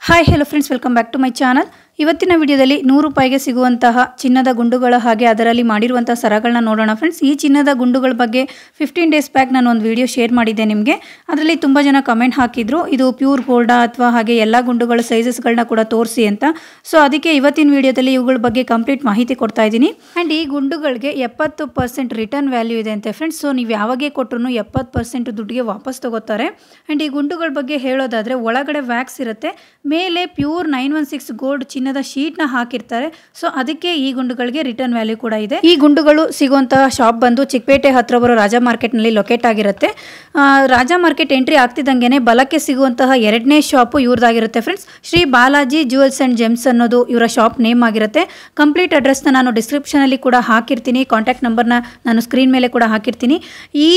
Hi hello friends, welcome back to my channel. ಇವತ್ತಿನ ವಿಡಿಯೋದಲ್ಲಿ 100 ರೂಪಾಯಿಗೆ ಸಿಗುವಂತಹ ಚಿನ್ನದ ಗುಂಡುಗಳ ಹಾಗೆ ಅದರಲ್ಲಿ ಮಾಡಿರುವಂತಹ ಸರಗಳನ್ನ ನೋಡೋಣ ಫ್ರೆಂಡ್ಸ್. ಈ ಚಿನ್ನದ ಗುಂಡುಗಳ ಬಗ್ಗೆ 15 ಡೇಸ್ ಬ್ಯಾಕ್ ನಾನು ಒಂದು ವಿಡಿಯೋ ಶೇರ್ ಮಾಡಿದ್ದೆ ನಿಮಗೆ. ಅದರಲ್ಲಿ ತುಂಬ ಜನ ಕಮೆಂಟ್ ಹಾಕಿದ್ರು, ಇದು ಪ್ಯೂರ್ ಗೋಲ್ಡಾ ಅಥವಾ ಹಾಗೆ ಎಲ್ಲ ಗುಂಡುಗಳ ಸೈಜಸ್ಗಳನ್ನ ಕೂಡ ತೋರಿಸಿ ಅಂತ. ಸೊ ಅದಕ್ಕೆ ಇವತ್ತಿನ ವಿಡಿಯೋದಲ್ಲಿ ಇವುಗಳ ಬಗ್ಗೆ ಕಂಪ್ಲೀಟ್ ಮಾಹಿತಿ ಕೊಡ್ತಾ ಇದ್ದೀನಿ. ಆ್ಯಂಡ್ ಈ ಗುಂಡುಗಳಿಗೆ 70% ರಿಟರ್ನ್ ವ್ಯಾಲ್ಯೂ ಇದೆ ಅಂತೆ ಫ್ರೆಂಡ್ಸ್. ಸೊ ನೀವು ಯಾವಾಗೇ ಕೊಟ್ಟರು 70% ದುಡ್ಡಿಗೆ ವಾಪಸ್ ತಗೋತಾರೆ. ಆ್ಯಂಡ್ ಈ ಗುಂಡುಗಳ ಬಗ್ಗೆ ಹೇಳೋದಾದರೆ ಒಳಗಡೆ ವ್ಯಾಕ್ಸ್ ಇರುತ್ತೆ, ಮೇಲೆ ಪ್ಯೂರ್ 916 ಗೋಲ್ಡ್ ಚಿನ್ನದ ಶೀಟ್ನ ಹಾಕಿರ್ತಾರೆ. ಸೊ ಅದಕ್ಕೆ ಈ ಗುಂಡುಗಳಿಗೆ ರಿಟರ್ನ್ ವ್ಯಾಲ್ಯೂ ಕೂಡ ಇದೆ. ಈ ಗುಂಡುಗಳು ಸಿಗುವಂತಹ ಶಾಪ್ ಬಂದು ಚಿಕ್ಕಪೇಟೆ ಹತ್ರ ಬರೋ ರಾಜಾ ಮಾರ್ಕೆಟ್ನಲ್ಲಿ ಲೊಕೇಟ್ ಆಗಿರುತ್ತೆ. ರಾಜಾ ಮಾರ್ಕೆಟ್ ಎಂಟ್ರಿ ಆಗ್ತಿದ್ದಂಗೆ ಬಲಕ್ಕೆ ಸಿಗುವಂತಹ ಎರಡನೇ ಶಾಪು ಇವ್ರದ್ದಾಗಿರುತ್ತೆ friends. Shri Balaji jewels and gems ಅನ್ನೋದು ಇವರ ಶಾಪ್ ನೇಮ್ ಆಗಿರುತ್ತೆ. ಕಂಪ್ಲೀಟ್ ಅಡ್ರೆಸ್ನ ನಾನು ಡಿಸ್ಕ್ರಿಪ್ಷನಲ್ಲಿ ಕೂಡ ಹಾಕಿರ್ತೀನಿ, ಕಾಂಟ್ಯಾಕ್ಟ್ ನಂಬರ್ನ ನಾನು ಸ್ಕ್ರೀನ್ ಮೇಲೆ ಕೂಡ ಹಾಕಿರ್ತೀನಿ. ಈ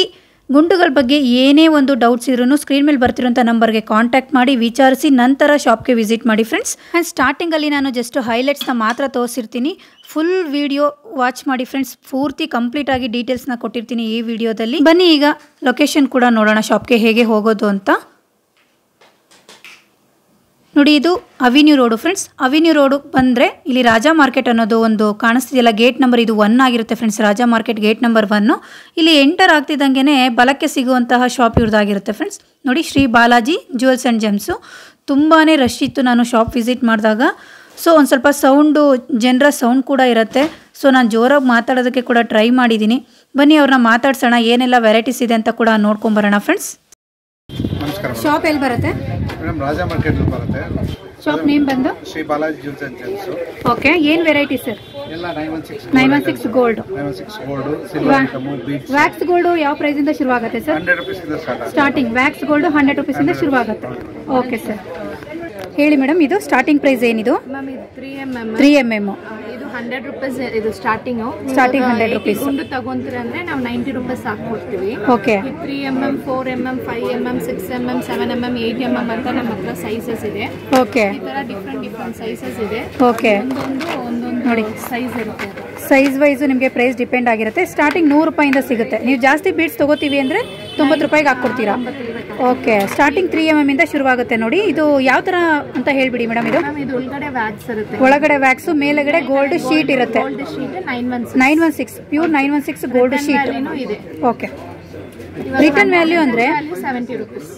ಗುಂಡುಗಳ ಬಗ್ಗೆ ಏನೇ ಒಂದು ಡೌಟ್ಸ್ ಇದ್ರೂ ಸ್ಕ್ರೀನ್ ಮೇಲೆ ಬರ್ತಿರೋಂಥ ನಂಬರ್ಗೆ ಕಾಂಟ್ಯಾಕ್ಟ್ ಮಾಡಿ ವಿಚಾರಿಸಿ ನಂತರ ಶಾಪ್ಗೆ ವಿಸಿಟ್ ಮಾಡಿ ಫ್ರೆಂಡ್ಸ್. ಆ್ಯಂಡ್ ಸ್ಟಾರ್ಟಿಂಗಲ್ಲಿ ನಾನು ಜಸ್ಟ್ ಹೈಲೈಟ್ಸ್ನ ಮಾತ್ರ ತೋರಿಸಿರ್ತೀನಿ, ಫುಲ್ ವಿಡಿಯೋ ವಾಚ್ ಮಾಡಿ ಫ್ರೆಂಡ್ಸ್. ಪೂರ್ತಿ ಕಂಪ್ಲೀಟಾಗಿ ಡೀಟೇಲ್ಸ್ನ ಕೊಟ್ಟಿರ್ತೀನಿ ಈ ವಿಡಿಯೋದಲ್ಲಿ. ಬನ್ನಿ ಈಗ ಲೊಕೇಶನ್ ಕೂಡ ನೋಡೋಣ ಶಾಪ್ಗೆ ಹೇಗೆ ಹೋಗೋದು ಅಂತ. ನೋಡಿ, ಇದು avenue road friends. Avenue road ಬಂದರೆ ಇಲ್ಲಿ ರಾಜಾ ಮಾರ್ಕೆಟ್ ಅನ್ನೋದು ಒಂದು ಕಾಣಿಸ್ತಿದೆಯಲ್ಲ, ಗೇಟ್ ನಂಬರ್ ಇದು 1 ಆಗಿರುತ್ತೆ friends. Raja market gate number 1. ಇಲ್ಲಿ ಎಂಟರ್ ಆಗ್ತಿದ್ದಂಗೆ ಬಲಕ್ಕೆ ಸಿಗುವಂತಹ ಶಾಪ್ ಇವ್ರದ್ದಾಗಿರುತ್ತೆ ಫ್ರೆಂಡ್ಸ್. ನೋಡಿ, Shri Balaji jewels and gems. ತುಂಬಾ ರಶ್ ಇತ್ತು ನಾನು ಶಾಪ್ ವಿಸಿಟ್ ಮಾಡಿದಾಗ. ಸೊ ಒಂದು ಸ್ವಲ್ಪ ಜನರ ಸೌಂಡ್ ಕೂಡ ಇರುತ್ತೆ. ಸೊ ನಾನು ಜೋರಾಗಿ ಮಾತಾಡೋದಕ್ಕೆ ಕೂಡ ಟ್ರೈ ಮಾಡಿದ್ದೀನಿ. ಬನ್ನಿ ಅವ್ರನ್ನ ಮಾತಾಡ್ಸೋಣ, ಏನೆಲ್ಲ ವೆರೈಟೀಸ್ ಇದೆ ಅಂತ ಕೂಡ ನೋಡ್ಕೊಂಬರೋಣ ಫ್ರೆಂಡ್ಸ್. ನಮಸ್ಕಾರ. ಶಾಪ್ ಎಲ್ಲಿ ಬರುತ್ತೆ ಮೇಡಮ್? ರಾಜಾ ಮಾರ್ಕೆಟ್ ಬರುತ್ತೆ. ಶಾಪ್ ನೇಮ್ ಬಂದು Shri Balaji jewels and gems. Okay, ಏನು ವೆರೈಟಿ ಸರ್? ಎಲ್ಲ 916 gold. 916 gold, silver item, beads. Wax gold ಯಾವ ಪ್ರೈಸ್ ಇಂದ ಶುರು ಆಗುತ್ತೆ ಸರ್? 100 ರೂಪೀಸ್ ಇಂದ ಸ್ಟಾರ್ಟಿಂಗ್ ವ್ಯಾಕ್ಸ್ ಗೋಲ್ಡ್ 100 ರೂಪೀಸ್ ಇಂದ ಶುರು ಆಗುತ್ತೆ. ಓಕೆ ಸರ್, ಹೇಳಿ ಮೇಡಮ್, ಇದು ಸ್ಟಾರ್ಟಿಂಗ್ ಪ್ರೈಸ್ ಏನಿದು? ಮ್ಯಾಮ್ ಇದು 3mm. ಇದು 100 ರೂಪೀಸ್. ಇದು ಸ್ಟಾರ್ಟಿಂಗ್ 100 ರೂಪೀಸ್. ಗುಂಡು ತಗೊಂತೀರ ಅಂದ್ರೆ ನಾವು 90 rupees ಹಾಕ್ಕೊಡ್ತೀವಿ. Okay, 3mm, 4mm, 5mm, 6mm, 7mm, 8mm ಅಂತ ನಮ್ಮ ಹತ್ರ ಸೈಜಸ್ ಇದೆ. ಓಕೆ, ಈ ತರ ಡಿಫ್ರೆಂಟ್ ಸೈಜಸ್ ಇದೆ. ಓಕೆ, ಒಂದೊಂದು ನೋಡಿ ಸೈಜ್ ಇರುತ್ತೆ. ಸೈಜ್ ವೈಸ್ ನಿಮಗೆ ಪ್ರೈಸ್ ಡಿಪೆಂಡ್ ಆಗಿರುತ್ತೆ. ಸ್ಟಾರ್ಟಿಂಗ್ 100 ರೂಪಾಯಿಂದ ಸಿಗುತ್ತೆ. ನೀವು ಜಾಸ್ತಿ ಬೀಡ್ಸ್ ತಗೋತೀವಿ ಅಂದರೆ 90 ರೂಪಾಯಿಗೆ ಹಾಕ್ಕೊಡ್ತೀರಾ? ಓಕೆ, ಸ್ಟಾರ್ಟಿಂಗ್ 3mm ಇಂದ ಶುರುವಾಗುತ್ತೆ. ನೋಡಿ, ಇದು ಯಾವ ಥರ ಅಂತ ಹೇಳ್ಬಿಡಿ ಮೇಡಮ್. ಇದು ಒಳಗಡೆ ವ್ಯಾಕ್ಸ್ ಇರುತ್ತೆ, ಒಳಗಡೆ ವ್ಯಾಕ್ಸು, ಮೇಲೆಗಡೆ ಗೋಲ್ಡ್ ಶೀಟ್ ಇರುತ್ತೆ. Gold sheet 916 pure 916 gold sheet ಇದೆ. ಓಕೆ, ರಿಟರ್ನ್ ವ್ಯಾಲ್ಯೂ ಅಂದರೆ 70 ರೂಪೀಸ್.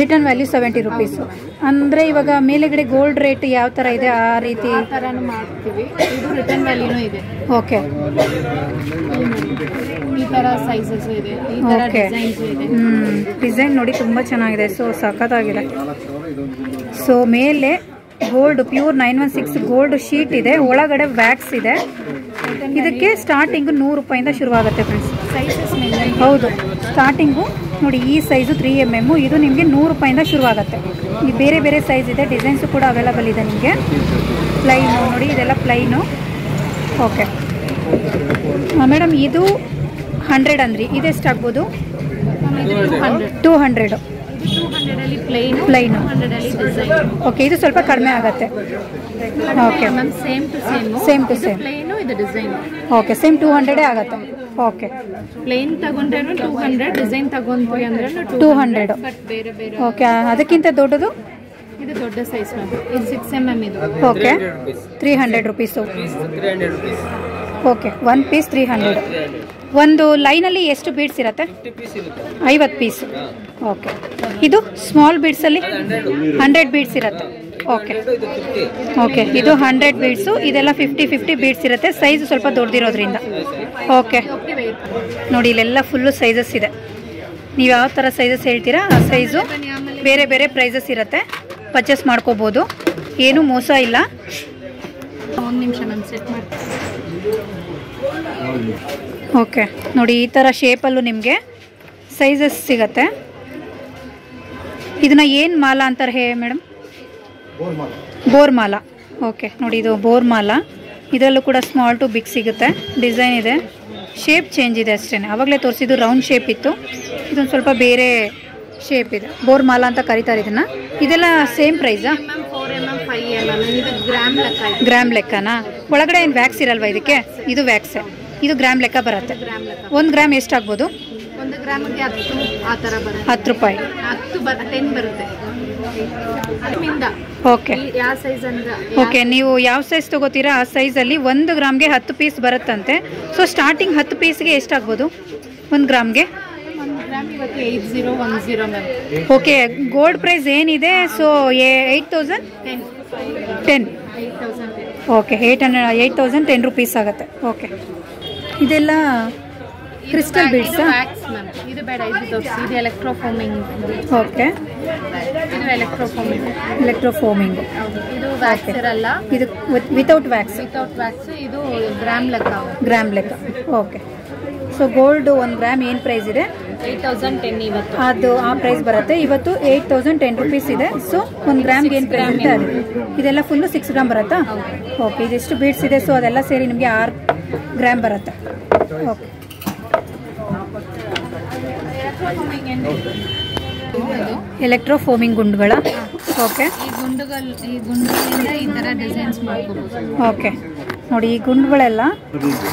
ರಿಟರ್ನ್ ವ್ಯಾಲ್ಯೂ 70 ರೂಪೀಸು ಅಂದರೆ ಇವಾಗ ಮೇಲೆಗಡೆ ಗೋಲ್ಡ್ ರೇಟ್ ಯಾವ ಥರ ಇದೆ ಆ ರೀತಿ ಆ ಥರನೂ ಮಾಡ್ತೀವಿ. ಇದು ರಿಟರ್ನ್ ವ್ಯಾಲ್ಯೂನೂ ಇದೆ. ಓಕೆ, ಈ ಥರ ಸೈಜಸ್ ಇದೆ, ಈ ಥರ ಡಿಸೈನ್ಸ್ ಇದೆ. ಡಿಸೈನ್ ನೋಡಿ ತುಂಬ ಚೆನ್ನಾಗಿದೆ. ಸೊ ಸಖತ್ತಾಗಿದೆ. ಸೊ ಮೇಲೆ ಗೋಲ್ಡ್ ಪ್ಯೂರ್ 916 ಗೋಲ್ಡ್ ಶೀಟ್ ಇದೆ, ಒಳಗಡೆ ವ್ಯಾಕ್ಸ್ ಇದೆ. ಇದಕ್ಕೆ ಸ್ಟಾರ್ಟಿಂಗು 100 ರೂಪಾಯಿಂದ ಶುರುವಾಗುತ್ತೆ ಫ್ರೆಂಡ್ಸ್. ಸೈಜಸ್ ಹೌದು, ಸ್ಟಾರ್ಟಿಂಗು ನೋಡಿ ಈ ಸೈಜು 3mm. ಇದು ನಿಮಗೆ 100 ರೂಪಾಯಿಂದ ಶುರುವಾಗುತ್ತೆ. ಈ ಬೇರೆ ಬೇರೆ ಸೈಜ್ ಇದೆ, ಡಿಸೈನ್ಸು ಕೂಡ ಅವೈಲಬಲ್ ಇದೆ ನಿಮಗೆ. ಪ್ಲೈನು ನೋಡಿ, ಇದೆಲ್ಲ ಪ್ಲೈನು. ಓಕೆ ಮೇಡಮ್, ಇದು 100 ಅಂದ್ರಿ, ಇದೆಷ್ಟಾಗ್ಬೋದು? 200. 200 ಪ್ಲೈನು. 100 ಓಕೆ, ಇದು ಸ್ವಲ್ಪ ಕಡಿಮೆ ಆಗುತ್ತೆ. Okay ma'am, same to same plain, ಇದು ಡಿಸೈನ್. ಓಕೆ, ಸೇಮ್ 200 ಆಗುತ್ತೆ. ಓಕೆ, ಪ್ಲೈನ್ ತಗೊಂಡ್ರೆ 200, ಡಿಸೈನ್ ತಗೊಂಡ್ರಿ ಅಂದ್ರೆ 200. ಬಟ್ ಬೇರೆ ಬೇರೆ. ಓಕೆ, ಅದಕ್ಕಿಂತ ದೊಡ್ಡದು? ಇದು ದೊಡ್ಡ ಸೈಜ್ ಮ್ಯಾಮ್, ಇದು 6mm ಇದು. Okay, 300 rupees. Okay, 1 piece 300. ಒಂದು ಲೈನಲ್ಲಿ ಎಷ್ಟು ಬೀಡ್ಸ್ ಇರುತ್ತೆ? 50 ಪೀಸು. ಓಕೆ, ಇದು ಸ್ಮಾಲ್ ಬೀಡ್ಸಲ್ಲಿ 100 ಬೀಡ್ಸ್ ಇರುತ್ತೆ. ಓಕೆ, ಓಕೆ, ಇದು 100 ಬೀಡ್ಸು. ಇದೆಲ್ಲ 50 ಬೀಡ್ಸ್ ಇರುತ್ತೆ, ಸೈಜು ಸ್ವಲ್ಪ ದೊಡ್ಡದಿರೋದ್ರಿಂದ. ಓಕೆ ನೋಡಿ, ಇಲ್ಲೆಲ್ಲ ಫುಲ್ಲು ಸೈಜಸ್ ಇದೆ. ನೀವು ಯಾವ ಥರ ಸೈಜಸ್ ಹೇಳ್ತೀರಾ ಆ ಸೈಜು. ಬೇರೆ ಬೇರೆ ಪ್ರೈಸಸ್ ಇರುತ್ತೆ, ಪರ್ಚೇಸ್ ಮಾಡ್ಕೋಬೋದು, ಏನೂ ಮೋಸ ಇಲ್ಲ. ಒಂದು ನಿಮಿಷ ಮ್ಯಾಮ್, ಸೆಟ್ ಮಾಡ್ತೀನಿ. ಓಕೆ ನೋಡಿ, ಈ ಥರ ಶೇಪಲ್ಲೂ ನಿಮಗೆ ಸೈಜಸ್ ಸಿಗತ್ತೆ. ಇದನ್ನ ಏನು ಮಾಲ ಅಂತಾರೆ ಹೇ ಮೇಡಮ್? ಬೋರ್ ಮಾಲ. ಓಕೆ ನೋಡಿ, ಇದು ಬೋರ್ ಮಾಲ. ಇದರಲ್ಲೂ ಕೂಡ ಸ್ಮಾಲ್ ಟು ಬಿಗ್ ಸಿಗುತ್ತೆ. ಡಿಸೈನ್ ಇದೆ, ಶೇಪ್ ಚೇಂಜ್ ಇದೆ ಅಷ್ಟೇ. ಆವಾಗಲೇ ತೋರಿಸಿದ್ದು ರೌಂಡ್ ಶೇಪ್ ಇತ್ತು, ಇದೊಂದು ಸ್ವಲ್ಪ ಬೇರೆ ಶೇಪ್ ಇದೆ. ಬೋರ್ ಮಾಲ ಅಂತ ಕರೀತಾರೆ ಇದನ್ನು. ಇದೆಲ್ಲ ಸೇಮ್ ಪ್ರೈಸಾ? 4mm, 5mm. ಇದು ಗ್ರಾಮ್ ಲೆಕ್ಕನಾ? ಒಳಗಡೆ ಏನು ವ್ಯಾಕ್ಸ್ ಇರಲ್ವಾ ಇದಕ್ಕೆ? ಇದು ವ್ಯಾಕ್ಸೆ. ಇದು ಗ್ರಾಮ್ ಲೆಕ್ಕ ಬರುತ್ತೆ. 1 ಗ್ರಾಮ್ ಎಷ್ಟಾಗ್ಬೋದು? 1 ಗ್ರಾಮಿಗೆ 10 ಆ ಥರ ಬರುತ್ತೆ. 10 ರೂಪಾಯಿ. 10 ಬರುತ್ತೆ. ಓಕೆ ಯಾವ ಸೈಜ್ ಅಂದ್ರೆ ಓಕೆ, ನೀವು ಯಾವ ಸೈಜ್ ತೊಗೋತೀರಾ ಆ ಸೈಜಲ್ಲಿ 1 ಗ್ರಾಮ್ಗೆ 10 ಪೀಸ್ ಬರುತ್ತಂತೆ. ಸೊ ಸ್ಟಾರ್ಟಿಂಗ್ 10 ಪೀಸ್ಗೆ ಎಷ್ಟಾಗ್ಬೋದು 1 ಗ್ರಾಮ್ಗೆ? 1 ಗ್ರಾಮ್ ಇವತ್ತು 8010 ಮ್ಯಾಮ್. ಓಕೆ, ಗೋಲ್ಡ್ ಪ್ರೈಸ್ ಏನಿದೆ? ಸೊ 8000 10 ಓಕೆ, 8010 ರುಪೀಸ್ ಆಗುತ್ತೆ. ಓಕೆ, ಇದೆಲ್ಲ ಕ್ರಿಸ್ಟಲ್ ಬೀಡ್ಸ್. Wax ma'am. ಇದು ಬೇಡ, ಇದು ತೋರಿಸಿ. ಇದು ಎಲೆಕ್ಟ್ರೋಫೋಮಿಂಗ್. ಓಕೆ, ಇದು ಎಲೆಕ್ಟ್ರೋಫೋಮಿಂಗ್. ಎಲೆಕ್ಟ್ರೋಫೋಮಿಂಗ್. ಇದು ವ್ಯಾಕ್ಸ್ ಇರಲ್ಲ, ಇದು ವಿತೌಟ್ ವ್ಯಾಕ್ಸ್. Without wax. ಇದು ಗ್ರಾಮ್ ಲೆಕ್ಕ. ಗ್ರಾಮ್ ಲೆಕ್ಕ. ಓಕೆ, ಸೊ ಗೋಲ್ಡ್ 1 ಗ್ರಾಮ್ ಏನು ಪ್ರೈಸ್ ಇದೆ? 8010 ಇವತ್ತು. ಅದು ಆ ಪ್ರೈಸ್ ಬರುತ್ತೆ. ಇವತ್ತು 8010 ರುಪೀಸ್ ಇದೆ. ಸೊ 1 ಗ್ರಾಮ್ಗೆ ಏನು ಪ್ರೈಸ್ ಅಂತ ಅದು. ಇದೆಲ್ಲ ಫುಲ್ಲು 6 ಗ್ರಾಮ್ ಬರುತ್ತಾ? ಓಕೆ, ಇದೆಷ್ಟು ಬೀಡ್ಸ್ ಇದೆ? ಸೊ ಅದೆಲ್ಲ ಸೇರಿ ನಿಮಗೆ 6 ಗ್ರಾಮ್ ಬರುತ್ತೆ. ಓಕೆ, ಎಲೆಕ್ಟ್ರೋಫೋಮಿಂಗ್ ಗುಂಡುಗಳ. ಓಕೆ, ಈ ಗುಂಡುಗಳಿಂದ ಈ ಥರ ಡಿಸೈನ್ಸ್ ಮಾಡ್ಕೋಬಹುದು. ಓಕೆ, ನೋಡಿ ಈ ಗುಂಡುಗಳೆಲ್ಲ.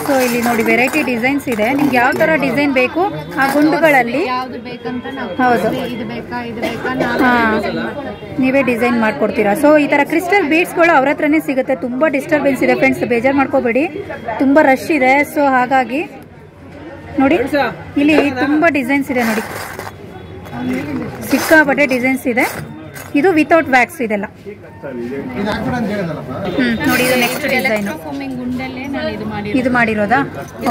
ಸೊ ಇಲ್ಲಿ ನೋಡಿ ವೆರೈಟಿ ಡಿಸೈನ್ಸ್ ಇದೆ. ನಿಮ್ಗೆ ಯಾವ ಥರ ಡಿಸೈನ್ ಬೇಕು ಆ ಗುಂಡುಗಳಲ್ಲಿ ಯಾವ್ದು ಬೇಕಂತ ನಾವು ಹೌದು ಇದು ಬೇಕಾ ನೀವೇ ಡಿಸೈನ್ ಮಾಡ್ಕೊಡ್ತೀರಾ. ಸೊ ಈ ಥರ ಕ್ರಿಸ್ಟಲ್ ಬೀಡ್ಸ್ಗಳು ಅವ್ರ ಹತ್ರನೇ ಸಿಗುತ್ತೆ. ತುಂಬ ಡಿಸ್ಟರ್ಬೆನ್ಸ್ ಇದೆ ಫ್ರೆಂಡ್ಸ್, ಬೇಜಾರು ಮಾಡ್ಕೋಬೇಡಿ, ತುಂಬ ರಶ್ ಇದೆ. ಸೊ ಹಾಗಾಗಿ ನೋಡಿ ಇಲ್ಲಿ ತುಂಬ ಡಿಸೈನ್ಸ್ ಇದೆ. ನೋಡಿ ಸಿಕ್ಕಾಪಟ್ಟೆ ಡಿಸೈನ್ಸ್ ಇದೆ. ಇದು ವಿತೌಟ್ ವ್ಯಾಕ್ಸ್ ಇದೆಲ್ಲ. ನೋಡಿ ಇದು ನೆಕ್ಸ್ಟ್ ಡಿಸೈನ್. ಗುಂಡಲ್ಲೇ ನಾನು ಇದು ಮಾಡಿರೋದಾ?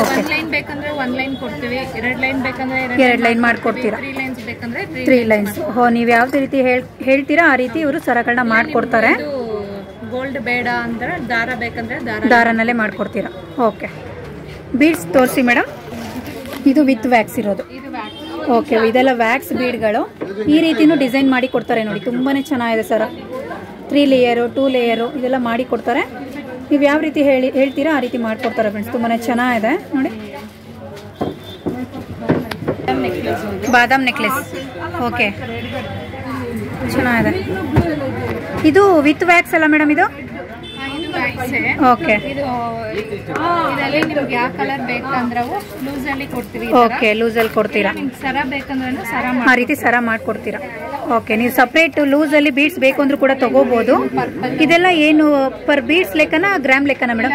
ಓಕೆ, 1 ಲೈನ್ ಬೇಕಂದ್ರೆ 1 ಲೈನ್ ಕೊಡ್ತೀವಿ, 2 ಲೈನ್ ಬೇಕಂದ್ರೆ 2 ಲೈನ್ ಮಾಡ್ಕೊಡ್ತೀರಾ, 3 ಲೈನ್ಸ್ ಬೇಕಂದ್ರೆ 3 ಲೈನ್ಸ್. ಹೋ, ನೀವು ಯಾವ ರೀತಿ ಹೇಳ್ತೀರಾ ಆ ರೀತಿ ಇವರು ಸರಗಳನ್ನ ಮಾಡ್ಕೊಡ್ತಾರೆ. ಗೋಲ್ಡ್ ಬೇಡ ಅಂದ್ರೆ ದಾರ ಬೇಕಂದ್ರೆ ದಾರನಲ್ಲೇ ಮಾಡ್ಕೊಡ್ತೀರಾ. ಓಕೆ, ಬೀಡ್ಸ್ ತೋರಿಸಿ ಮೇಡಮ್. ಇದು ವಿತ್ ವ್ಯಾಕ್ಸ್ ಇರೋದು. ಇದು ವ್ಯಾಕ್ಸ್. ಓಕೆ, ಇದೆಲ್ಲ ವ್ಯಾಕ್ಸ್ ಬೀಡ್ಗಳು. ಈ ರೀತಿನೂ ಡಿಸೈನ್ ಮಾಡಿ ಕೊಡ್ತಾರೆ. ನೋಡಿ ತುಂಬಾ ಚೆನ್ನಾಗಿದೆ ಸರ. 3 ಲೇಯರು 2 ಲೇಯರು ಇದೆಲ್ಲ ಮಾಡಿ ಕೊಡ್ತಾರೆ. ನೀವು ಯಾವ ರೀತಿ ಹೇಳ್ತೀರಾ ಆ ರೀತಿ ಮಾಡಿಕೊಡ್ತಾರೆ ಫ್ರೆಂಡ್ಸ್. ತುಂಬಾ ಚೆನ್ನಾಗಿದೆ ನೋಡಿ. ಬಾದಾಮ್ ನೆಕ್ಲೆಸ್. ಓಕೆ, ಚೆನ್ನಾಗಿದೆ. ಇದು ವಿತ್ ವ್ಯಾಕ್ಸ್ ಅಲ್ಲ ಮೇಡಮ್? ಇದು ಓಕೆ, ಇದರಲ್ಲಿ ನಿಮ್ಗೆ ಯಾವ ಕಲರ್ ಬೇಕಂದ್ರೆ ಲೂಸ್ ಅಲ್ಲಿ ಕೊಡ್ತೀವಿ. ಓಕೆ, ಲೂಸಲ್ಲಿ ಕೊಡ್ತೀರಾ. ಸರ ಬೇಕಂದ್ರೆ ಸರ ಆ ರೀತಿ ಸರ ಮಾಡ್ಕೊಡ್ತೀರಾ. ಓಕೆ, ನೀವು ಸಪ್ರೇಟ್ ಲೂಸಲ್ಲಿ ಬೀಡ್ಸ್ ಬೇಕು ಅಂದ್ರೂ ಕೂಡ ತಗೋಬಹುದು. ಇದೆಲ್ಲ ಏನು ಪರ್ ಬೀಡ್ಸ್ ಲೆಕ್ಕನ ಗ್ರಾಮ್ ಲೆಕ್ಕನ ಮೇಡಮ್?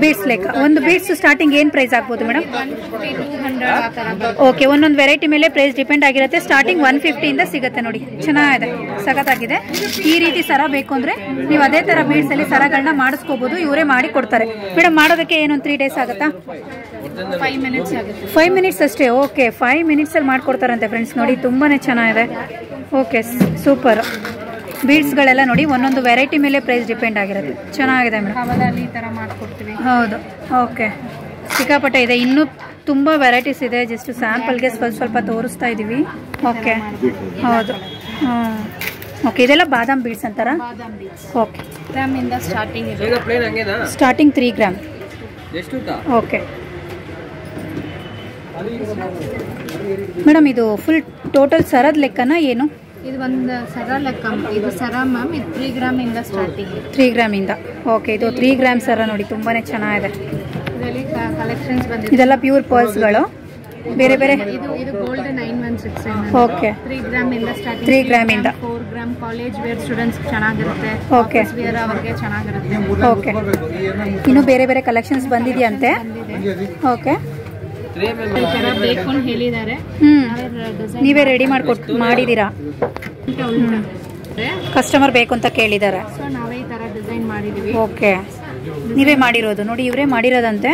ಬೀಡ್ಸ್ ಲೆಕ್ಕ. ಒಂದು ಬೀಡ್ಸ್ ಸ್ಟಾರ್ಟಿಂಗ್ ಏನು ಪ್ರೈಸ್ ಆಗ್ಬೋದು ಮೇಡಮ್? 200. ಓಕೆ, ಒಂದೊಂದು ವೆರೈಟಿ ಮೇಲೆ ಪ್ರೈಸ್ ಡಿಪೆಂಡ್ ಆಗಿರುತ್ತೆ. ಸ್ಟಾರ್ಟಿಂಗ್ 150 ಇಂದ ಸಿಗುತ್ತೆ. ನೋಡಿ ಚೆನ್ನಾಗಿದೆ, ಸಖತ್ತಾಗಿದೆ. ಈ ರೀತಿ ಸರ ಬೇಕು ಅಂದ್ರೆ ನೀವು ಅದೇ ತರ ಬೀಡ್ಸ್ ಅಲ್ಲಿ ಸರಗಳನ್ನ ಮಾಡಿಸ್ಕೋಬಹುದು. ಇವರೇ ಮಾಡಿ ಕೊಡ್ತಾರೆ ಮೇಡಮ್. ಮಾಡೋದಕ್ಕೆ ಏನೊಂದು 3 ಡೇಸ್ ಆಗುತ್ತಾ? 5 ಮಿನಿಟ್ಸ್ ಆಗುತ್ತೆ. 5 ಮಿನಿಟ್ಸ್ ಅಷ್ಟೇ. ಓಕೆ, 5 ಮಿನಿಟ್ಸ್ ಅಲ್ಲಿ ಮಾಡ್ಕೊಡ್ತಾರಂತೆ ಫ್ರೆಂಡ್ಸ್. ನೋಡಿ ತುಂಬಾನೇ ಚೆನ್ನಾಗಿದೆ. Okay, super. ಬೀಡ್ಸ್ಗಳೆಲ್ಲ ನೋಡಿ ಒಂದೊಂದು ವೆರೈಟಿ ಮೇಲೆ ಪ್ರೈಸ್ ಡಿಪೆಂಡ್ ಆಗಿರುತ್ತೆ. ಚೆನ್ನಾಗಿದೆ ಮೇಡಮ್. ಕವಲಲ್ಲಿ ಈ ತರ ಮಾಡ್ಕೊಡ್ತೀವಿ. ಹೌದು. ಓಕೆ, ಸಿಕ್ಕಾಪಟ್ಟೆ ಇದೆ. ಇನ್ನೂ ತುಂಬ ವೆರೈಟೀಸ್ ಇದೆ. ಜಸ್ಟ್ ಸ್ಯಾಂಪಲ್ಗೆ ಸ್ವಲ್ಪ ತೋರಿಸ್ತಾ ಇದ್ದೀವಿ. ಓಕೆ, ಹೌದು. ಓಕೆ, ಇದೆಲ್ಲ ಬಾದಾಮ್ ಬೀಡ್ಸ್ ಅಂತಾರ? ಬಾದಾಮ್ ಬೀಡ್ಸ್. ಓಕೆ, ಗ್ರಾಮ್ ಇಂದ ಸ್ಟಾರ್ಟಿಂಗ್ ಇದೆ. Starting 3 gram. ಓಕೆ ಮೇಡಮ್, ಇದು ಫುಲ್ ಟೋಟಲ್ ಸರದ ಲೆಕ್ಕನ ಏನು? ಇದು ಒಂದು ಸರ ಲೆಕ್ಕ. ಇದು ಸರ ಮ್ಯಾಮ್. ಇದು 3 ಗ್ರಾಮ್ ಇಂದ ಸ್ಟಾರ್ಟಿಂಗ್. 3 ಗ್ರಾಮ್ ಇಂದ. ಓಕೆ, ಇದು 3 ಗ್ರಾಮ್ ಸರ ನೋಡಿ ತುಂಬಾನೇ ಚೆನ್ನಾಗಿದೆ. ಇದರಲ್ಲಿ ಕಲೆಕ್ಷನ್ಸ್ ಬಂದಿದೆ. ಇದೆಲ್ಲ ಪ್ಯೂರ್ ಪರ್ಲ್ಸ್ಗಳು. ಬೇರೆ ಬೇರೆ. ಇದು ಗೋಲ್ಡ್ 9169. ಓಕೆ, 3 ಗ್ರಾಮ್ ಇಂದ ಸ್ಟಾರ್ಟಿಂಗ್. 3 ಗ್ರಾಮ್ ಇಂದ 4 ಗ್ರಾಮ್ ಕಾಲೇಜ್ ವೇರ್ ಸ್ಟೂಡೆಂಟ್ಸ್ ಚೆನ್ನಾಗಿರುತ್ತೆ. ಓಕೆ, ವೇರ್ ಅವರಿಗೆ ಚೆನ್ನಾಗಿರುತ್ತೆ. ಓಕೆ, ಇನ್ನು ಬೇರೆ ಬೇರೆ ಕಲೆಕ್ಷನ್ಸ್ ಬಂದಿದೆಯಂತೆ. ಓಕೆ, ಈ ತರ ಬೇಕು ಅಂತ ಹೇಳಿದ್ದಾರೆ. ನೀವೇ ರೆಡಿ ಮಾಡಿದ್ದೀರಾ? ಕಸ್ಟಮರ್ ಬೇಕು ಅಂತ ಕೇಳಿದ್ದಾರೆ. ಸೊ ನಾವೇ ಈ ತರ ಡಿಸೈನ್ ಮಾಡಿದೀವಿ. ಓಕೆ, ನೀವೇ ಮಾಡಿರೋದು? ನೋಡಿ ಇವರೇ ಮಾಡಿರೋದಂತೆ.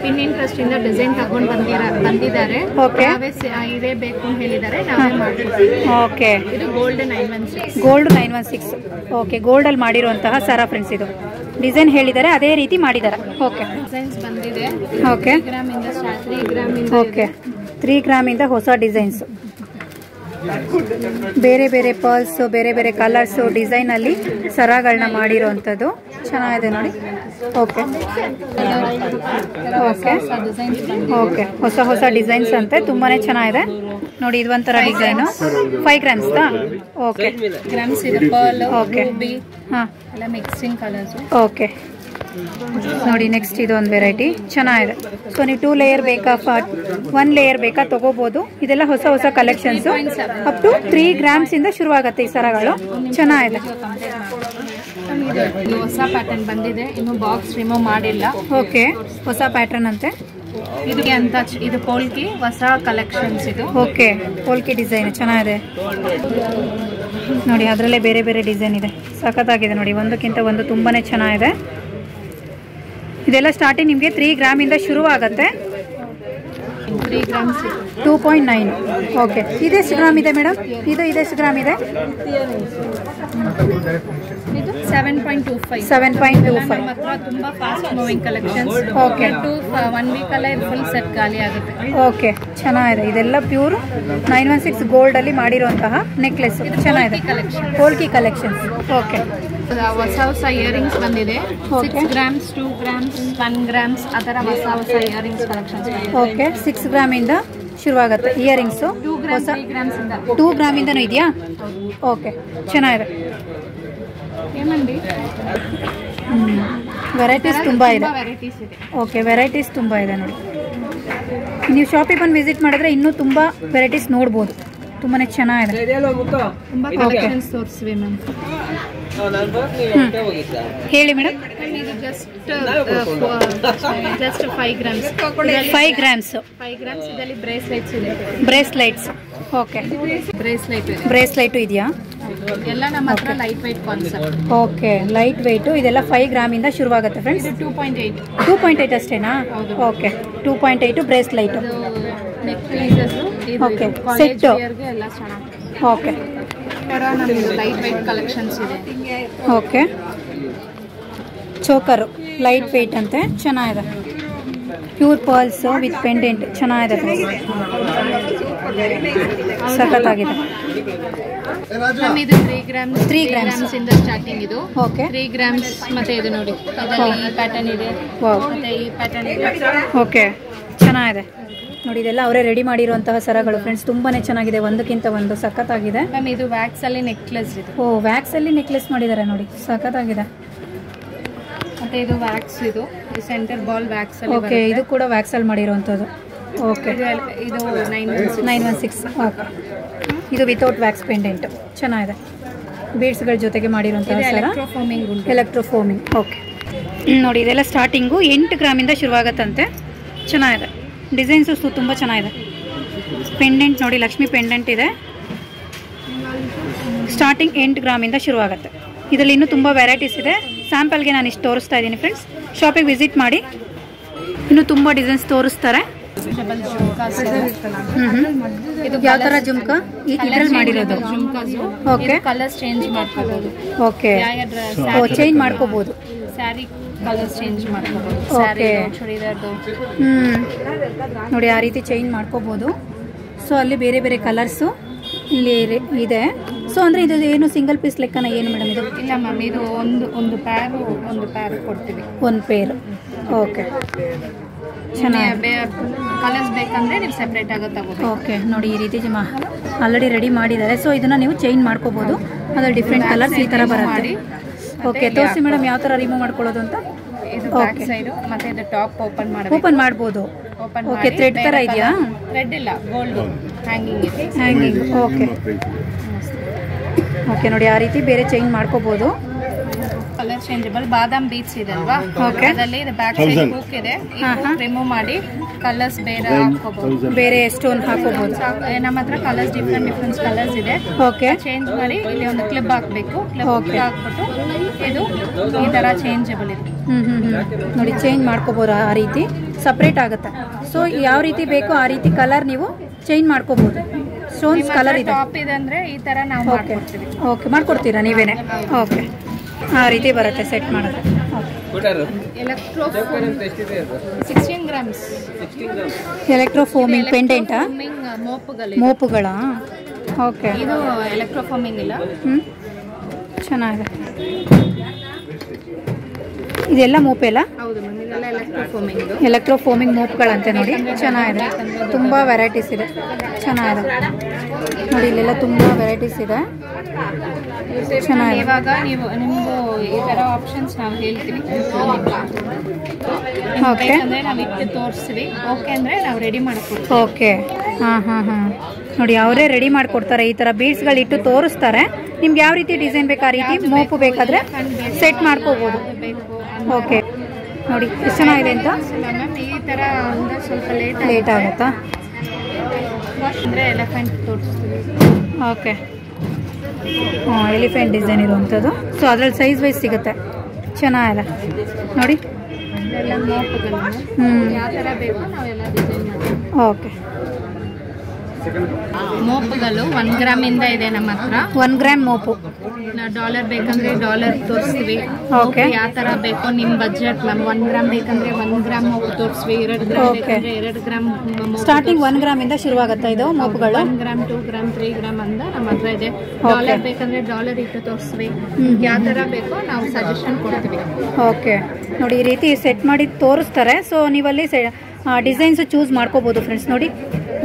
ಪಿನ್ ಇಂಟ್ರೆಸ್ಟ್ ಇಂದ ಡಿಸೈನ್ ತಗೊಂಡು ಬಂದಿದ್ದಾರೆ. ಓಕೆ, ಇದೇ ಬೇಕು ಅಂತ ಹೇಳಿದ್ದಾರೆ. ನಾವೇ ಮಾಡಿದ್ವಿ. ಓಕೆ, ಇದು ಗೋಲ್ಡ್ 916. ಗೋಲ್ಡ್ 916. ಓಕೆ, ಗೋಲ್ಡ್ ಅಲ್ಲಿ ಮಾಡಿರುವಂತಹ ಸರ ಫ್ರೆಂಡ್ಸ್. ಇದು ಡಿಸೈನ್ ಹೇಳಿದ್ದಾರೆ, ಅದೇ ರೀತಿ ಮಾಡಿದ್ದಾರೆ. ಓಕೆ, ಡಿಸೈನ್ಸ್ ಬಂದಿದೆ. ಓಕೆ, 3 ಗ್ರಾಮ್ ಇಂದ 3 ಗ್ರಾಮ್ ಇಂದ. ಓಕೆ, 3 ಗ್ರಾಮ್ ಇಂದ ಹೊಸ ಡಿಸೈನ್ಸ್. ಬೇರೆ ಬೇರೆ ಪರ್ಲ್ಸ್, ಬೇರೆ ಬೇರೆ ಕಲರ್ಸ್ ಡಿಸೈನ್ ಅಲ್ಲಿ ಸರಗಳನ್ನ ಮಾಡಿರೋವಂಥದ್ದು ಚೆನ್ನಾಗಿದೆ ನೋಡಿ. ಓಕೆ, ಓಕೆ, ಓಕೆ, ಹೊಸ ಹೊಸ ಡಿಸೈನ್ಸ್ ಅಂತೆ. ತುಂಬಾನೇ ಚೆನ್ನಾಗಿದೆ ನೋಡಿ. ಇದು ಒಂಥರ ಡಿಸೈನು 5 ಗ್ರಾಮ್ಸ್. ಓಕೆ, ಗ್ರಾಮ್ಸ್ ಇದೆ. ಪರ್ಲ್, ಓಕೆ, ರೂಬಿ ಹಾಂ, ಎಲ್ಲ ಮಿಕ್ಸಿಂಗ್ ಕಲರ್ಸ್. ಓಕೆ, ನೋಡಿ ನೆಕ್ಸ್ಟ್ ಇದು ಒಂದು ವೆರೈಟಿ ಚೆನ್ನಾಗಿದೆ. ಸೊ ನೀವು 2 ಲೇಯರ್ ಬೇಕಾ 1 ಲೇಯರ್ ಬೇಕಾ ತಗೋಬಹುದು. ಇದೆಲ್ಲ ಹೊಸ ಹೊಸ ಕಲೆಕ್ಷನ್ಸ್. ಅಪ್ ಟು 3 ಗ್ರಾಮ್ಸ್ ಇಂದ ಶುರುವಾಗುತ್ತೆ ಈ ಸರಗಳು. ಚೆನ್ನಾಗಿದೆ. ಇದು ಹೊಸ ಪ್ಯಾಟರ್ನ್ ಬಂದಿದೆ, ಇನ್ನು ಬಾಕ್ಸ್ ರಿಮೂವ್ ಮಾಡಿಲ್ಲ. ಓಕೆ, ಹೊಸ ಪ್ಯಾಟರ್ನ್ ಅಂತೆ ಇದು ಅಂತ. ಇದು ಪೋಲ್ಕಿ ಹೊಸ ಕಲೆಕ್ಷನ್ಸ್ ಇದು. ಓಕೆ, ಪೋಲ್ಕಿ ಡಿಸೈನ್ ಚೆನ್ನಾಗಿದೆ ನೋಡಿ. ಅದರಲ್ಲೇ ಬೇರೆ ಬೇರೆ ಡಿಸೈನ್ ಇದೆ, ಸಖತ್ತಾಗಿದೆ ನೋಡಿ. ಒಂದಕ್ಕಿಂತ ಒಂದು ತುಂಬಾನೇ ಚೆನ್ನಾಗಿದೆ. ಇದೆಲ್ಲ ಸ್ಟಾರ್ಟಿಂಗ್ ನಿಮಗೆ 3 ಗ್ರಾಮಿಂದ ಶುರುವಾಗುತ್ತೆ. 3 ಗ್ರಾಮ್ಸ್ 2.9. ಓಕೆ, ಇದೆಷ್ಟು ಗ್ರಾಮ್ ಇದೆ ಮೇಡಮ್? ಇದೆಷ್ಟು ಗ್ರಾಮ್ ಇದೆ? ಇದು 7.25. 7.25. ನಮ್ಮ ಹತ್ರ ತುಂಬಾ fast moving collections. Okay, 1 week ಅಲ್ಲೇ ಫುಲ್ ಸೆಟ್ ಖಾಲಿ ಆಗುತ್ತೆ. ಓಕೆ, ಚೆನ್ನಾಗಿದೆ. ಇದೆಲ್ಲ ಪ್ಯೂರ್ 916 ಗೋಲ್ಡ್ ಅಲ್ಲಿ ಮಾಡಿರುವಂತಹ ನೆಕ್ಲೆಸ್. ಚೆನ್ನಾಗಿದೆ, ಪೋಲ್ಕಿ ಕಲೆಕ್ಷನ್ಸ್. ಓಕೆ, ಹೊಸ ಹೊಸ ಇಯರಿಂಗ್ಸ್ ಬಂದಿದೆ. 6 ಗ್ರಾಮ್ಸ್ 2 ಗ್ರಾಮ್ಸ್ 1 ಗ್ರಾಮ್ಸ್ ಆ ಥರ ಹೊಸ ಹೊಸ ಇಯರಿಂಗ್ಸ್ ಕಲೆಕ್ಷನ್ಸ್. ಓಕೆ, 6 ಗ್ರಾಮಿಂದ ಶುರುವಾಗುತ್ತೆ ಇಯರಿಂಗ್ಸು. 2 ಗ್ರಾಮ್ಸ್ 3 ಗ್ರಾಮ್ಸ್ ಇಂದ 2 ಗ್ರಾಮಿಂದನೂ ಇದೆಯಾ? ಓಕೆ, ಚೆನ್ನಾಗಿದೆ. ಏಮಂಡಿ ವೆರೈಟೀಸ್ ತುಂಬ ಇದೆ. ವೆರೈಟೀಸ್ ಇದೆ. ಓಕೆ, ವೆರೈಟೀಸ್ ತುಂಬ ಇದೆ ನೋಡಿ. ನೀವು ಶಾಪಿಗೆ ಬಂದು ವಿಸಿಟ್ ಮಾಡಿದ್ರೆ ಇನ್ನೂ ತುಂಬ ವೆರೈಟೀಸ್ ನೋಡ್ಬೋದು. ತುಂಬಾ ಚೆನ್ನಾಗಿದೆ. ತುಂಬಾ ಕಲೆಕ್ಷನ್ಸ್ ತೋರಿಸಿವೆ ಮ್ಯಾಮ್. ಹೇಳಿ ಮೇಡಮ್. ಇದು ಜಸ್ಟ್ 5 ಗ್ರಾಮ್ಸ್. 5 ಗ್ರಾಮ್ಸ್ 5 ಗ್ರಾಮ್ಸ್ ಇದರಲ್ಲಿ ಬ್ರೇಸ್ಲೆಟ್ಸ್ ಇದೆ. ಬ್ರೇಸ್ಲೈಟ್ಸ್. ಓಕೆ, ಬ್ರೇಸ್ಲೆಟ್ ಇದೆ. ಬ್ರೇಸ್ಲೈಟು ಇದೆಯಾ? ಎಲ್ಲ ನಮ್ಮ ಹತ್ರ light weight concept. Okay, light weight. ಇದೆಲ್ಲ 5 ಗ್ರಾಮಿಂದ ಶುರುವಾಗುತ್ತೆ ಫ್ರೆಂಡ್ಸ್. 2.8. 2.8 ಅಷ್ಟೇನಾ? Okay, 2.8 bracelet. Neck pieces okay, college set. ವೇರ್ಗೆ ಎಲ್ಲ ಚೆನ್ನಾಗಿ. ಓಕೆ, ನಮ್ಮದು ಲೈಟ್ ವೈಟ್ ಕಲೆಕ್ಷನ್ಸ್ ಇದೆ. ಓಕೆ, ಚೋಕರು ಲೈಟ್ ವೆಯ್ಟ್ ಅಂತೆ, ಚೆನ್ನಾಗಿದೆ. ಪ್ಯೂರ್ ಪರ್ಲ್ಸ್ ವಿತ್ ಪೆಂಡೆಂಟ್ ಚೆನ್ನಾಗಿದೆ, ಸಖತ್ತಾಗಿದೆ. ಮ್ಯಾಮ್ ಇದು 3 ಗ್ರಾಮ್ಸ್ 3 ಗ್ರಾಮ್ಸ್ ಇಂದ ಸ್ಟಾರ್ಟಿಂಗ್. ಇದು ಓಕೆ, 3 ಗ್ರಾಮ್ಸ್. ಮತ್ತೆ ಇದು ನೋಡಿ, ಇದರಲ್ಲಿ ಈ ಪ್ಯಾಟರ್ನ್ ಇದೆ. ಮತ್ತೆ ಈ ಪ್ಯಾಟರ್ನ್ ಇದೆ. ಓಕೆ, ಚೆನ್ನಾಗಿದೆ ನೋಡಿ. ಇದೆಲ್ಲ ಅವರೇ ರೆಡಿ ಮಾಡಿರುವಂತಹ ಸರಗಳು ಫ್ರೆಂಡ್ಸ್. ತುಂಬಾನೇ ಚೆನ್ನಾಗಿದೆ, ಒಂದಕ್ಕಿಂತ ಒಂದು ಸಖತ್ತಾಗಿದೆ. ಮ್ಯಾಮ್ ಇದು ವ್ಯಾಕ್ಸ್ ಅಲ್ಲಿ ನೆಕ್ಲೆಸ್ ಇದೆ. ಓ, ವ್ಯಾಕ್ಸ್ ಅಲ್ಲಿ ನೆಕ್ಲೆಸ್ ಮಾಡಿದ್ದಾರೆ ನೋಡಿ, ಸಖತ್ತಾಗಿದೆ. ಮತ್ತೆ ಇದು ವ್ಯಾಕ್ಸ್, ಇದು ಸೆಂಟರ್ ಬಾಲ್ ವ್ಯಾಕ್ಸ್ ಅಲ್ಲಿ. ಓಕೆ, ಇದು ಕೂಡ ವ್ಯಾಕ್ಸ್ ಅಲ್ಲಿ ಮಾಡಿರುವಂಥದ್ದು. ಓಕೆ, ಇದು 916. ಓಕೆ, ಇದು ವಿತೌಟ್ ವ್ಯಾಕ್ಸ್ ಪೆಂಡೆಂಟ್ ಚೆನ್ನಾಗಿದೆ. ಬೀಡ್ಸ್ಗಳ ಜೊತೆಗೆ ಮಾಡಿರುವಂತಹ ಸರ, ಎಲೆಕ್ಟ್ರೋಫೋಮಿಂಗ್ ಉಂಟು. ಎಲೆಕ್ಟ್ರೋಫೋಮಿಂಗ್. ಓಕೆ ನೋಡಿ, ಇದೆಲ್ಲ ಸ್ಟಾರ್ಟಿಂಗು 8 ಗ್ರಾಮಿಂದ ಶುರುವಾಗತ್ತಂತೆ. ಚೆನ್ನಾಗಿದೆ, ಡಿಸೈನ್ಸು ತುಂಬ ಚೆನ್ನಾಗಿದೆ. ಪೆಂಡೆಂಟ್ ನೋಡಿ, ಲಕ್ಷ್ಮಿ ಪೆಂಡೆಂಟ್ ಇದೆ. ಸ್ಟಾರ್ಟಿಂಗ್ 8 ಗ್ರಾಮಿಂದ ಶುರುವಾಗುತ್ತೆ. ಇದರಲ್ಲಿ ಇನ್ನೂ ತುಂಬ ವೆರೈಟೀಸ್ ಇದೆ. ಸ್ಯಾಂಪಲ್ಗೆ ನಾನು ಇಷ್ಟು ತೋರಿಸ್ತಾ ಇದ್ದೀನಿ ಫ್ರೆಂಡ್ಸ್. ಶಾಪಿಗೆ ವಿಸಿಟ್ ಮಾಡಿ, ಇನ್ನೂ ತುಂಬ ಡಿಸೈನ್ಸ್ ತೋರಿಸ್ತಾರೆ. ಇದು ಯಾವ ಥರ ಜುಮ್ಕಾ ಇದರಲ್ಲಿ ಮಾಡಿರೋದು? ಓಕೆ, ಕಲರ್ಸ್ ಚೇಂಜ್ ಮಾಡ್ಕೋಬಹುದು. ಓಕೆ, ಚೇಂಜ್ ಮಾಡ್ಕೋಬಹುದು. ಸ್ಯಾರಿ ಕಲರ್ಸ್ ಚೇಂಜ್ ಮಾಡ್ಕೋಬಹುದು. ಓಕೆ, ಚೂಡಿದಾರ್ದು ನೋಡಿ ಆ ರೀತಿ ಚೇಂಜ್ ಮಾಡ್ಕೋಬಹುದು. ಸೊ ಅಲ್ಲಿ ಬೇರೆ ಬೇರೆ ಕಲರ್ಸು ಇಲ್ಲಿ ಇದೆ. ಸೊ ಅಂದರೆ ಇದು ಏನು ಸಿಂಗಲ್ ಪೀಸ್ ಲೆಕ್ಕನ ಏನು ಮೇಡಮ್ ಇದು? ಇಲ್ಲ ಮ್ಯಾಮ್, ಇದು ಒಂದು ಪ್ಯಾರು ಕೊಡ್ತೀವಿ. ಒಂದು ಪೇರು. ಓಕೆ, ಚೆನ್ನಾಗಿ. ಕಲರ್ಸ್ ಬೇಕಂದ್ರೆ ನೀವು ಸೆಪ್ರೇಟ್ ಆಗಿ ತಗೋಬೇಕು. ಓಕೆ ನೋಡಿ, ಈ ರೀತಿ ಆಲ್ರೆಡಿ ರೆಡಿ ಮಾಡಿದ್ದಾರೆ. ಸೊ ಇದನ್ನು ನೀವು ಚೇಂಜ್ ಮಾಡ್ಕೋಬೋದು. ಅದ್ರಲ್ಲಿ ಡಿಫ್ರೆಂಟ್ ಕಲರ್ಸ್ ಈ ಥರ ಬರುತ್ತೆ. ಓಕೆ, ತೋರಿಸಿ ಮೇಡಮ್ ಯಾವ ಥರ ರಿಮೂವ್ ಮಾಡ್ಕೊಳ್ಳೋದು ಅಂತ. ಇದು ಬ್ಯಾಕ್ ಸೈಡ್ ಮತ್ತೆ ಇದು ಟಾಪ್ ಓಪನ್ ಮಾಡಬೇಕು. ಓಪನ್ ಮಾಡ್ಬೋದು. ಓಕೆ, ಥ್ರೆಡ್ ಥರ ಇದೆಯಾ? ಥ್ರೆಡ್ ಇಲ್ಲ, ಗೋಲ್ಡ್ ಹ್ಯಾಂಗಿಂಗ್ ಇದೆ. ಹ್ಯಾಂಗಿಂಗ್. ಓಕೆ, ಓಕೆ ನೋಡಿ, ಆ ರೀತಿ ಬೇರೆ ಚೇಂಜ್ ಮಾಡ್ಕೋಬೋದು. ಕಲರ್ ಚೇಂಜಬಲ್ ಬಾದಾಮ್ ಬೀಡ್ಸ್ ಇದೆ ಅಲ್ವಾ? ಓಕೆ, ಅದರಲ್ಲಿ ಇದು ಬ್ಯಾಕ್ ಸೈಡ್ ಹೂಕ್ ಇದೆ. ರಿಮೂವ್ ಮಾಡಿ ಕಲರ್ಸ್ ಬೇರೆ ಹಾಕೋಬಹುದು, ಬೇರೆ ಸ್ಟೋನ್ ಹಾಕೋಬಹುದು. ನಮ್ಮ ಹತ್ರ ಕಲರ್ಸ್ ಡಿಫ್ರೆಂಟ್ ಕಲರ್ಸ್ ಇದೆ. ಓಕೆ, ಚೇಂಜ್ ಮಾಡಿ ಇಲ್ಲಿ ಒಂದು ಕ್ಲಿಪ್ ಹಾಕಬೇಕು. ಕ್ಲಿಪ್ ಹಾಕ್ಬಿಟ್ಟು ಇದು ಈ ತರ ಚೇಂಜಬಲ್ ಇದೆ. ನೋಡಿ, ಚೇಂಜ್ ಮಾಡ್ಕೋಬಹುದು. ಆ ರೀತಿ ಸಪ್ರೇಟ್ ಆಗುತ್ತೆ. ಸೊ ಯಾವ ರೀತಿ ಬೇಕೋ ಆ ರೀತಿ ಕಲರ್ ನೀವು ಚೇಂಜ್ ಮಾಡ್ಕೋಬಹುದು. ಸ್ಟೋನ್ಸ್ ಕಲರ್ ಇದೆ. ಟಾಪ್ ಇದೆ ಅಂದ್ರೆ ಈ ತರ ನಾವು ಮಾಡ್ಕೊಡ್ತೀವಿ. ಓಕೆ, ಮಾಡ್ಕೊಡ್ತೀರಾ ನೀವೇನೆ? ಓಕೆ, ಆ ರೀತಿ ಬರುತ್ತೆ ಸೆಟ್ ಮಾಡಿದ್ರೆ. ಎಲೆಕ್ಟ್ರೋ 16 ಗ್ರಾಮ್ಸ್ ಎಲೆಕ್ಟ್ರೋಫೋಮಿಂಗ್ ಪೆಂಡೆಂಟಾ? ಮೋಪುಗಳ. ಓಕೆ, ಇದು ಎಲೆಕ್ಟ್ರೋಫೋಮಿಂಗ್ ಇಲ್ಲ. ಚೆನ್ನಾಗಿದೆ. ಇದೆಲ್ಲ ಮೋಪೆ ಅಲ್ಲ? ಹೌದು ಮ್ಯಾಮ್, ಇದೆಲ್ಲ ಎಲೆಕ್ಟ್ರೋಫೋಮಿಂಗ್. ಎಲೆಕ್ಟ್ರೋಫೋಮಿಂಗ್ ಮೋಪ್ಗಳಂತೆ ನೋಡಿ, ಚೆನ್ನಾಗಿದೆ. ತುಂಬ ವೆರೈಟೀಸ್ ಇದೆ, ಚೆನ್ನಾಗಿದೆ ನೋಡಿ. ಇಲ್ಲೆಲ್ಲ ತುಂಬ ವೆರೈಟೀಸ್ ಇದೆ, ಚೆನ್ನಾಗಿದೆ. ಇವಾಗ ನಿಮಗೂ ಈ ಥರ ಆಪ್ಷನ್ಸ್ ನಾವು ಹೇಳ್ತೀವಿ. ಓಕೆ, ಅಂದರೆ ನಾವು ಇಟ್ಟು ತೋರಿಸ್ತೀವಿ. ಓಕೆ ಅಂದರೆ ನಾವು ರೆಡಿ ಮಾಡ್ಕೊಡ್ತೀವಿ. ಓಕೆ, ಹಾಂ ನೋಡಿ, ಅವರೇ ರೆಡಿ ಮಾಡಿಕೊಡ್ತಾರೆ. ಈ ಥರ ಬೀಡ್ಸ್ಗಳಿಟ್ಟು ತೋರಿಸ್ತಾರೆ. ನಿಮ್ಗೆ ಯಾವ ರೀತಿ ಡಿಸೈನ್ ಬೇಕು ಆ ರೀತಿ ಮೋಪು ಬೇಕಾದರೆ ಸೆಟ್ ಮಾಡ್ಕೋಬೋದು. ಓಕೆ ನೋಡಿ ಎಷ್ಟು ಚೆನ್ನಾಗಿದೆ ಅಂತ. ಮ್ಯಾಮ್ ಈ ಥರ ಅಂದರೆ ಸ್ವಲ್ಪ ಲೇಟ್ ಆಗುತ್ತಾ? ಅಂದರೆ ಎಲಿಫೆಂಟ್ ತೋರಿಸ್ತೀವಿ. ಓಕೆ, ಎಲಿಫೆಂಟ್ ಡಿಸೈನ್ ಇರುವಂಥದ್ದು. ಸೊ ಅದ್ರಲ್ಲಿ ಸೈಜ್ ವೈಸ್ ಸಿಗುತ್ತೆ, ಚೆನ್ನಾಗಿದೆ ನೋಡಿ. ಎಲ್ಲ ಮೋಪುಗಳು ಯಾವ ಥರ ಬೇಕು ನಾವೆಲ್ಲ ಡಿಸೈನ್ ಮಾಡ್ತೀವಿ. ಓಕೆ, ಮೋಪುಗಳು 1 ಗ್ರಾಮಿಂದ ಇದೆ ನಮ್ಮ ಹತ್ರ. 1 ಗ್ರಾಮ್ ಮೋಪು. ಡಾಲರ್ ಬೇಕಂದ್ರೆ ಡಾಲರ್ ತೋರಿಸ್ತೀವಿ. ಓಕೆ, ಯಾವ ಥರ ಬೇಕೋ ನಿಮ್ಮ ಬಜೆಟ್ ಮ್ಯಾಮ್. 1 ಗ್ರಾಮ್ ಬೇಕಂದ್ರೆ 1 ಗ್ರಾಮ್ ಮೋಪು ತೋರಿಸ್ವಿ. 2 ಗ್ರಾಮ್ ಬೇಕಂದ್ರೆ 2 ಗ್ರಾಮ್ ಸ್ಟಾರ್ಟಿಂಗ್ 1 ಗ್ರಾಮಿಂದ ಶುರುವಾಗುತ್ತೆ ಇದು ಮೋಪುಗಳು. 1 ಗ್ರಾಮ್ 2 ಗ್ರಾಮ್ 3 ಗ್ರಾಮ್ ಅಂದ ನಮ್ಮ ಹತ್ರ ಇದೆ. ಡಾಲರ್ ಬೇಕಂದ್ರೆ ಡಾಲರ್ ಇಟ್ಟು ತೋರಿಸ್ವಿ. ಯಾವ ಥರ ಬೇಕೋ ನಾವು ಸಜೆಷನ್ ಕೊಡ್ತೀವಿ. ಓಕೆ ನೋಡಿ, ಈ ರೀತಿ ಸೆಟ್ ಮಾಡಿ ತೋರಿಸ್ತಾರೆ. ಸೊ ನೀವಲ್ಲಿ ಡಿಸೈನ್ಸ್ ಚೂಸ್ ಮಾಡ್ಕೋಬೋದು ಫ್ರೆಂಡ್ಸ್. ನೋಡಿ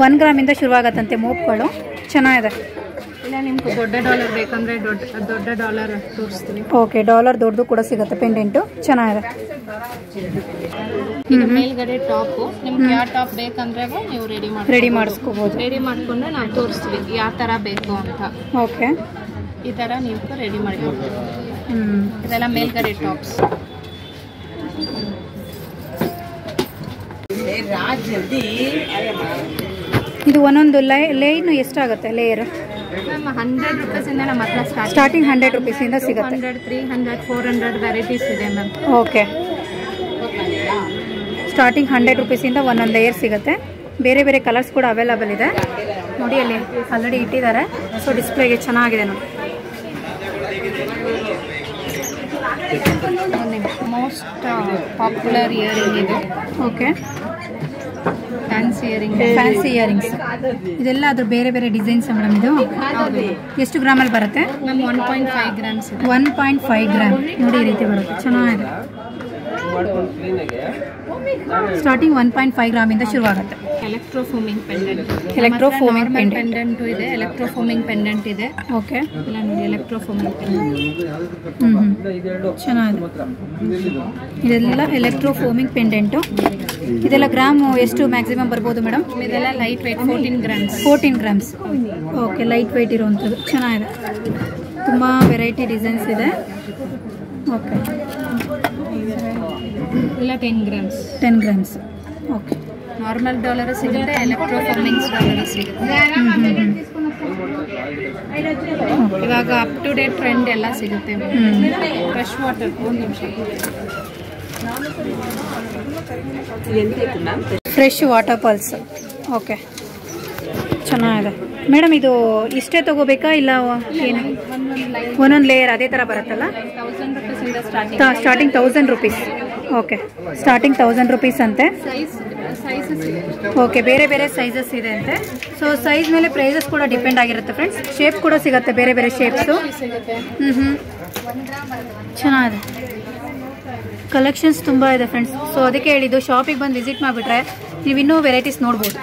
1 ಗ್ರಾಮಿಂದ ಶುರುವಾಗತ್ತಂತೆ ಮೋಪ್ಗಳು, ಚೆನ್ನಾಗಿದೆ. ಇಲ್ಲ ನಿಮ್ಗೆ ದೊಡ್ಡ ಡಾಲರ್ ಬೇಕಂದ್ರೆ ದೊಡ್ಡ ಡಾಲರ್ ತೋರಿಸ್ತೀವಿ. ಓಕೆ, ಡಾಲರ್ ದೊಡ್ಡದು ಕೂಡ ಸಿಗುತ್ತೆ, ಪೆಂಡೆಂಟು ಚೆನ್ನಾಗಿದೆ. ಈಗ ಮೇಲ್ಗಡೆ ಟಾಪು ನಿಮ್ಗೆ ಯಾವ ಟಾಪ್ ಬೇಕಂದ್ರೆ ನೀವು ರೆಡಿ ಮಾಡಿಸ್ಕೋಬೋದು. ರೆಡಿ ಮಾಡ್ಕೊಂಡ್ರೆ ನಾವು ತೋರಿಸ್ತೀವಿ ಯಾವ ಥರ ಬೇಕು ಅಂತ. ಓಕೆ, ಈ ಥರ ನೀವು ರೆಡಿ ಮಾಡಿ ಕೊಡ್ತೀವಿ. ಇದೆಲ್ಲ ಮೇಲ್ಗಡೆ ಟಾಪ್ಸ್. ಇದು ಒಂದೊಂದು ಲೈನ್ ಎಷ್ಟಾಗುತ್ತೆ ಲೇಯರ್? ಮ್ಯಾಮ್ 100 ರೂಪೀಸಿಂದ ನಮ್ಮ ಹತ್ರ ಸ್ಟಾರ್ಟಿಂಗ್ 100 ರೂಪೀಸಿಂದ ಸಿಗುತ್ತೆ. 200, 300, 400 ವೆರೈಟೀಸ್ ಇದೆ ಮ್ಯಾಮ್. ಓಕೆ, ಸ್ಟಾರ್ಟಿಂಗ್ 100 ರೂಪೀಸಿಂದ ಒಂದೊಂದು ಲೇಯರ್ ಸಿಗುತ್ತೆ. ಬೇರೆ ಬೇರೆ ಕಲರ್ಸ್ ಕೂಡ ಅವೈಲಬಲ್ ಇದೆ ನೋಡಿ. ಅಲ್ಲಿ ಆಲ್ರೆಡಿ ಇಟ್ಟಿದ್ದಾರೆ. ಸೊ ಡಿಸ್ಪ್ಲೇಗೆ ಚೆನ್ನಾಗಿದೆ ನೋಡಿ. ಮೋಸ್ಟ್ ಪಾಪ್ಯುಲರ್ ಇಯರಿಂಗ್ ಇದು. ಓಕೆ, ಫ್ಯಾನ್ಸಿ ಇಯರಿಂಗ್ಸ್ ಇದೆಲ್ಲ ಅದ್ರ ಬೇರೆ ಬೇರೆ ಡಿಸೈನ್ಸ್ ಮೇಡಮ್. ಇದು ಎಷ್ಟು ಗ್ರಾಮಲ್ಲಿ ಬರುತ್ತೆ ಮ್ಯಾಮ್? 1.5 ಗ್ರಾಮ್ಸ್. 1.5 ಗ್ರಾಮ್ ನೋಡಿ, ಈ ರೀತಿ ಬರುತ್ತೆ, ಚೆನ್ನಾಗಿದೆ. ಸ್ಟಾರ್ಟಿಂಗ್ 1.5 ಗ್ರಾಮಿಂದ ಶುರುವಾಗುತ್ತೆ. ಎಲೆಕ್ಟ್ರೋಫೋಮಿಂಗ್ ಪೆಂಡೆಂಟ್. ಎಲೆಕ್ಟ್ರೋಫೋಮಿಂಗ್ ಪೆಂಡೆಂಟ್ ಇದೆ, ಎಲೆಕ್ಟ್ರೋಫೋಮಿಂಗ್ ಪೆಂಡೆಂಟ್ ಇದೆ. ಓಕೆ, ಇಲ್ಲ ನೋಡಿ ಎಲೆಕ್ಟ್ರೋಫೋಮಿಂಗ್ ಪೆಂಡೆಂಟ್. ಚೆನ್ನಾಗಿದೆ. ಇದೆಲ್ಲ ಎಲೆಕ್ಟ್ರೋಫೋಮಿಂಗ್ ಪೆಂಡೆಂಟು. ಇದೆಲ್ಲ ಗ್ರಾಮ್ ಎಷ್ಟು ಮ್ಯಾಕ್ಸಿಮಮ್ ಬರ್ಬೋದು ಮೇಡಮ್? ಇದೆಲ್ಲ light weight 14 grams. 14 grams. Okay, light weight ಇರುವಂಥದ್ದು, ಚೆನ್ನಾಗಿದೆ. ತುಂಬ ವೆರೈಟಿ ಡಿಸೈನ್ಸ್ ಇದೆ. ಓಕೆ, ಇಲ್ಲ 10 grams. 10 grams. Okay, normal dollar ಸಿಗುತ್ತೆ, ಎಲೆಕ್ಟ್ರೋಫೋಮಿಂಗ್ಸ್ ಡಾಲರ್ ಸಿಗುತ್ತೆ. ಇವಾಗ ಅಪ್ ಟು ಡೇಟ್ ಟ್ರೆಂಡ್ ಎಲ್ಲ ಸಿಗುತ್ತೆ. Fresh water. ಒಂದು ನಿಮಿಷ. Fresh water pulse. ಓಕೆ, ಚೆನ್ನಾಗಿದೆ ಮೇಡಮ್. ಇದು ಇಷ್ಟೇ ತಗೋಬೇಕಾ ಇಲ್ಲ ಏನು? ಒಂದೊಂದು ಲೇಯರ್ ಅದೇ ಥರ ಬರುತ್ತಲ್ಲ? 1000 ರೂಪೀಸಿಂದ starting 1000 rupees. Okay, starting 1000 rupees ಅಂತೆ. ಓಕೆ, ಬೇರೆ ಬೇರೆ ಸೈಜಸ್ ಇದೆ ಅಂತೆ. ಸೊ ಸೈಜ್ ಮೇಲೆ ಪ್ರೈಸಸ್ ಕೂಡ ಡಿಪೆಂಡ್ ಆಗಿರುತ್ತೆ ಫ್ರೆಂಡ್ಸ್. ಶೇಪ್ ಕೂಡ ಸಿಗುತ್ತೆ, ಬೇರೆ ಬೇರೆ ಶೇಪ್ಸು. ಚೆನ್ನಾಗಿದೆ, ಕಲೆಕ್ಷನ್ಸ್ ತುಂಬ ಇದೆ ಫ್ರೆಂಡ್ಸ್. ಸೊ ಅದಕ್ಕೆ ಹೇಳಿದ್ದು ಶಾಪಿಗೆ ಬಂದು ವಿಸಿಟ್ ಮಾಡಿಬಿಟ್ರೆ ನೀವು ಇನ್ನೂ ವೆರೈಟೀಸ್ ನೋಡ್ಬೋದು.